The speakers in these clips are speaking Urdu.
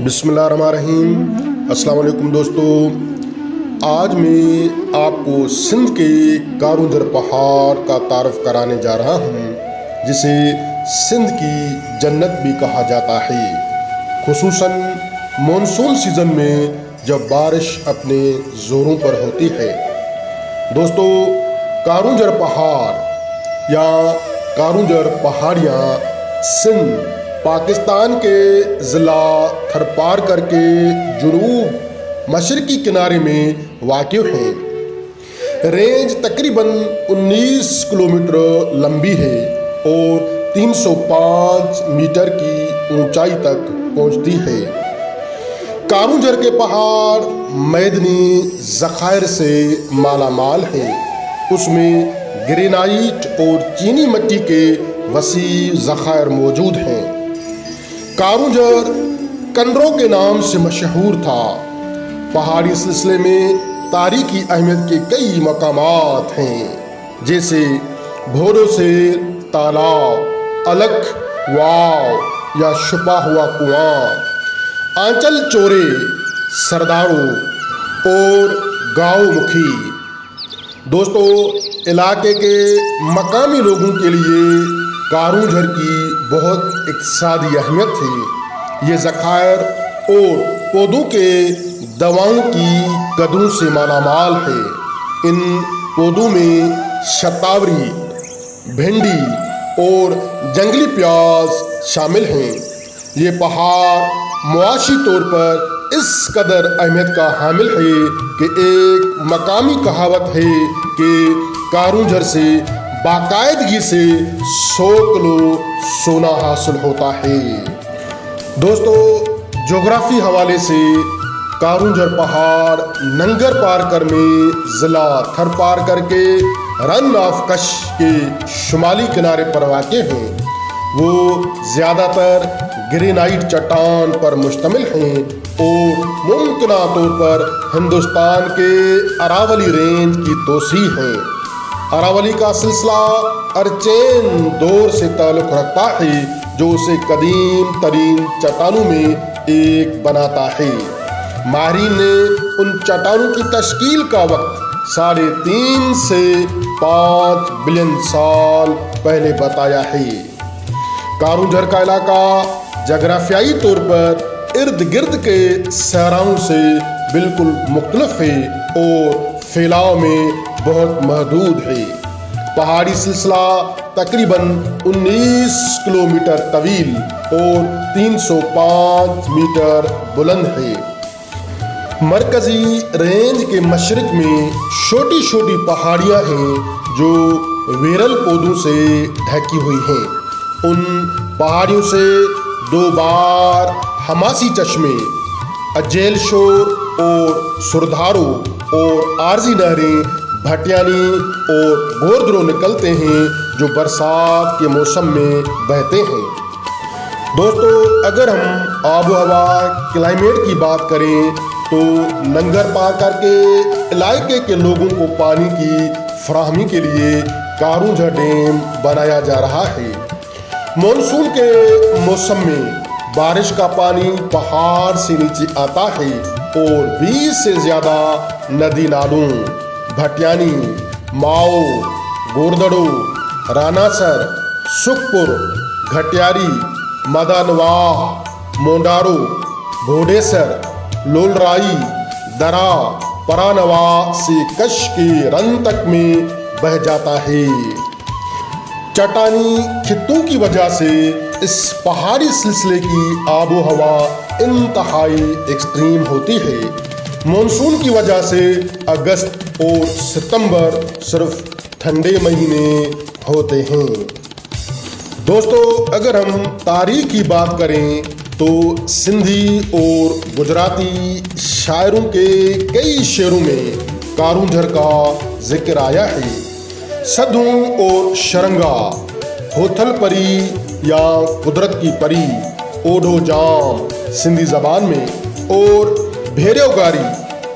بسم اللہ الرحمن الرحیم۔ السلام علیکم دوستو، آج میں آپ کو سندھ کے کارونجھر پہاڑ کا تعارف کرانے جا رہا ہوں، جسے سندھ کی جنت بھی کہا جاتا ہے، خصوصاً مونسون سیزن میں جب بارش اپنے زوروں پر ہوتی ہے۔ دوستو، کارونجھر پہاڑ یا کارونجھر پہاڑیاں سندھ پاکستان کے ضلع تھرپارکر کے جنوب مشرقی کنارے میں واقع ہیں۔ رینج تقریباً 19 کلومیٹر لمبی ہے اور 305 میٹر کی اونچائی تک پہنچتی ہے۔ کارونجھر کے پہاڑ معدنی ذخائر سے مالا مال ہیں۔ اس میں گرینائٹ اور چینی مٹی کے وسیع ذخائر موجود ہیں۔ کارونجھر کنڈرو کے نام سے مشہور تھا۔ پہاڑی سلسلے میں تاریخی اہمیت کے کئی مقامات ہیں، جیسے بھورو سے تالاب، الکھ واو یا چھپا ہوا کنواں، آنچل چورے، سردارو اور گاؤ مکھی۔ دوستو، علاقے کے مقامی لوگوں کے لیے کارونجھر کی بہت اقتصادی اہمیت ہے۔ یہ ذخائر اور پودوں کے دواؤں کی قدروں سے مالا مال ہے۔ ان پودوں میں شتاوری، بھنڈی اور جنگلی پیاز شامل ہیں۔ یہ پہاڑ معاشی طور پر اس قدر اہمیت کا حامل ہے کہ ایک مقامی کہاوت ہے کہ کارونجھر سے باقاعدگی سے 100 کلو سونا حاصل ہوتا ہے۔ دوستو، جغرافی حوالے سے کارونجھر پہاڑ ننگر پارکر میں ضلع تھرپارکر کے رن آف کچھ کے شمالی کنارے پر واقع ہیں۔ وہ زیادہ تر گرینائٹ چٹان پر مشتمل ہیں اور ممکنہ طور پر ہندوستان کے اراولی رینج کی توسیع ہیں۔ اراولی کا سلسلہ ارچین دور سے تعلق رکھتا ہے، جو اسے قدیم ترین چٹانوں میں ایک بناتا ہے۔ ماہرین نے ان چٹانوں کی تشکیل کا وقت 3.5 سے 5 بلین سال پہلے بتایا ہے۔ کارونجھر کا علاقہ جغرافیائی طور پر ارد گرد کے صحراؤں سے بالکل مختلف ہے اور پھیلاؤ میں بہت محدود ہے۔ پہاڑی سلسلہ تقریباً 19 کلومیٹر طویل اور 305 میٹر بلند ہے۔ مرکزی رینج کے مشرق میں چھوٹی چھوٹی پہاڑیاں ہیں جو ویرل پودوں سے ڈھکی ہوئی ہیں۔ ان پہاڑیوں سے 2 بار ہماسی چشمے، اجیل شور اور سردھارو اور عارضی نہریں بھٹیانی اور گوردرو نکلتے ہیں جو برسات کے موسم میں بہتے ہیں۔ دوستو، اگر ہم آب و ہوا کلائمیٹ کی بات کریں تو ننگر پارکر کے علاقے کے لوگوں کو پانی کی فراہمی کے لیے کارونجھر ڈیم بنایا جا رہا ہے۔ مونسون کے موسم میں بارش کا پانی پہاڑ سے نیچے آتا ہے اور 20 سے زیادہ ندی نالوں بھٹیانی، ماؤ، گوردڑو، راناسر، سکھپور، گھٹیاری، مدنواہ، مونڈارو، بھوڈیسر، لولرائی درا پرانوا سے کش کے رن تک میں بہہ جاتا ہے۔ چٹانی خطوں کی وجہ سے اس پہاڑی سلسلے کی آب و ہوا انتہائی ایکسٹریم ہوتی ہے۔ مونسون کی وجہ سے اگست اور ستمبر صرف ٹھنڈے مہینے ہوتے ہیں۔ دوستو، اگر ہم تاریخ کی بات کریں تو سندھی اور گجراتی شاعروں کے کئی شعروں میں کارونجھر کا ذکر آیا ہے۔ سدھوں اور شرنگا، ہوتھل پری یا قدرت کی پری، اوڈھو جام سندھی زبان میں، اور بھیڑیو گاری،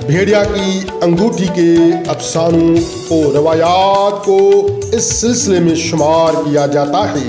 بھیڑیا کی انگوٹھی کے افسانوں اور روایات کو اس سلسلے میں شمار کیا جاتا ہے۔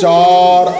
4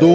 2